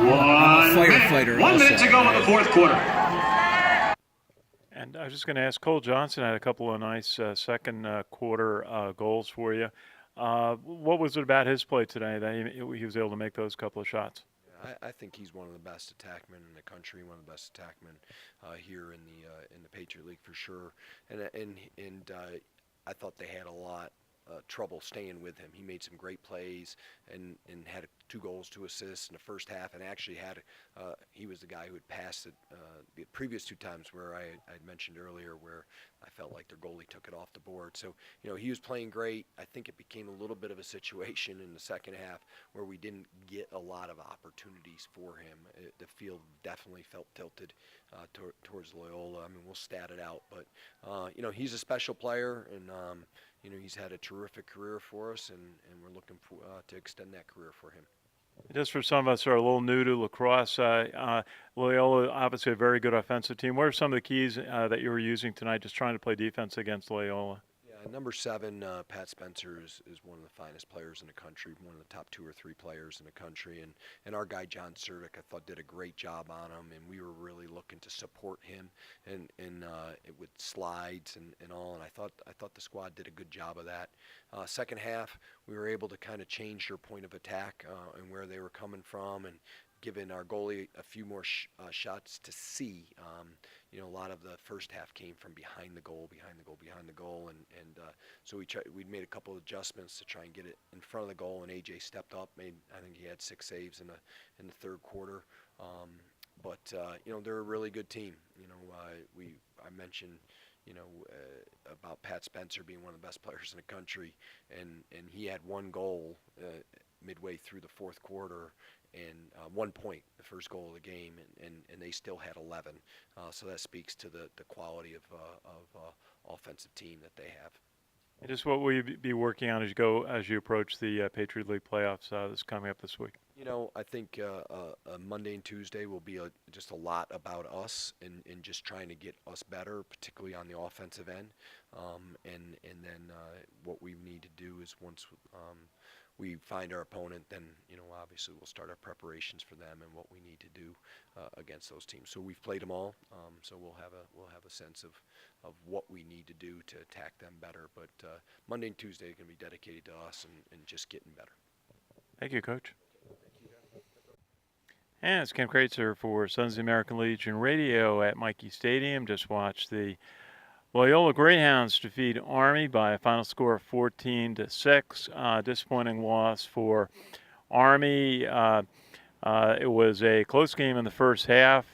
I'm a firefighter. 1 minute to go in the fourth quarter. And I was just going to ask, Cole Johnson had a couple of nice second quarter goals for you. What was it about his play today that he was able to make those couple of shots? I think he's one of the best attackmen in the country, one of the best attackmen here in the Patriot League for sure. And I thought they had a lot trouble staying with him. He made some great plays and had 2 goals, 2 assists in the first half, and actually he was the guy who had passed it the previous 2 times where I mentioned earlier where I felt like their goalie took it off the board. So, he was playing great. I think it became a little bit of a situation in the second half where we didn't get a lot of opportunities for him. The field definitely felt tilted towards Loyola. I mean, we'll stat it out, but, he's a special player, and, he's had a terrific career for us, and we're looking to extend that career for him. Just for some of us who are a little new to lacrosse, Loyola, obviously a very good offensive team. What are some of the keys that you were using tonight just trying to play defense against Loyola? Yeah, number 7, Pat Spencer is one of the finest players in the country, one of the top 2 or 3 players in the country. And our guy, John Surdick, I thought did a great job on him, and we were really looking to support him and with slides and all. And I thought the squad did a good job of that. Second half, we were able to kind of change their point of attack and where they were coming from, and giving our goalie a few more shots to see. A lot of the first half came from behind the goal, and so we made a couple of adjustments to try and get it in front of the goal. And AJ stepped up, I think he had 6 saves in the third quarter. But they're a really good team. I mentioned about Pat Spencer being one of the best players in the country, and he had 1 goal midway through the fourth quarter, and 1 point, the first goal of the game, and they still had 11. So that speaks to the quality of offensive team that they have. And just what will you be working on as you approach the Patriot League playoffs that's coming up this week? I think Monday and Tuesday will be just a lot about us and just trying to get us better, particularly on the offensive end. And then what we need to do is once we find our opponent, then obviously we'll start our preparations for them and what we need to do against those teams. So we've played them all, so we'll have a sense of what we need to do to attack them better. But Monday and Tuesday are going to be dedicated to us and just getting better. Thank you, Coach. And it's Ken Kraetzer for Sons of the American Legion Radio at Michie Stadium. Just watched the Loyola Greyhounds defeat Army by a final score of 14-6. Disappointing loss for Army. It was a close game in the first half.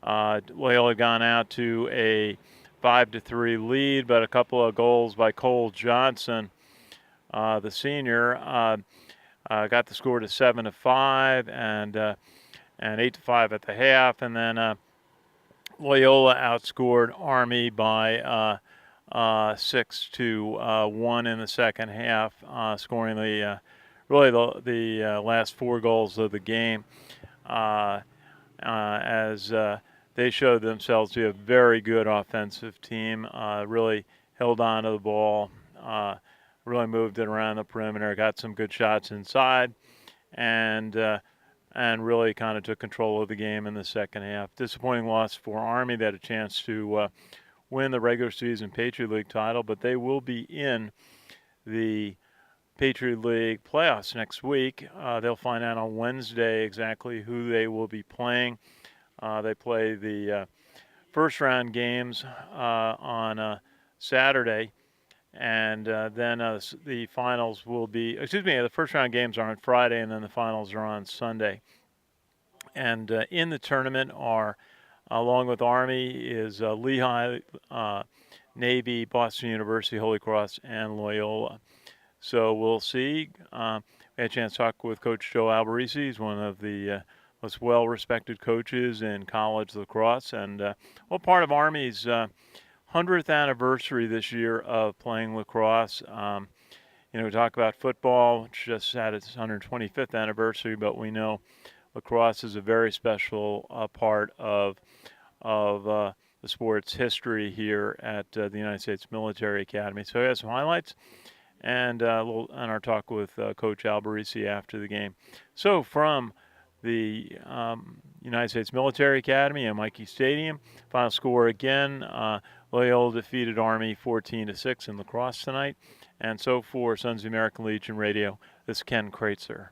Loyola gone out to a 5-3 lead, but a couple of goals by Cole Johnson, the senior, got the score to 7-5 and 8-5 at the half, and then Loyola outscored Army by 6-1 in the second half, scoring the last 4 goals of the game, as they showed themselves to be a very good offensive team. Really held on to the ball. Really moved it around the perimeter, got some good shots inside, and really kind of took control of the game in the second half. Disappointing loss for Army. They had a chance to win the regular season Patriot League title, but they will be in the Patriot League playoffs next week. They'll find out on Wednesday exactly who they will be playing. They play the first round games on Saturday. And then the finals will be, the first round games are on Friday, and then the finals are on Sunday. And in the tournament are, along with Army, is Lehigh, Navy, Boston University, Holy Cross, and Loyola. So we'll see. We had a chance to talk with Coach Joe Alberici. He's one of the most well-respected coaches in college lacrosse. And part of Army's 100th anniversary this year of playing lacrosse. We talk about football, which just had its 125th anniversary, but we know lacrosse is a very special part of the sport's history here at the United States Military Academy. So he has some highlights and our talk with Coach Alberici after the game. So from the United States Military Academy at Michie Stadium. Final score again, Loyola defeated Army 14-6 in Lacrosse tonight. And so for Sons of the American Legion Radio, this is Ken Kraetzer.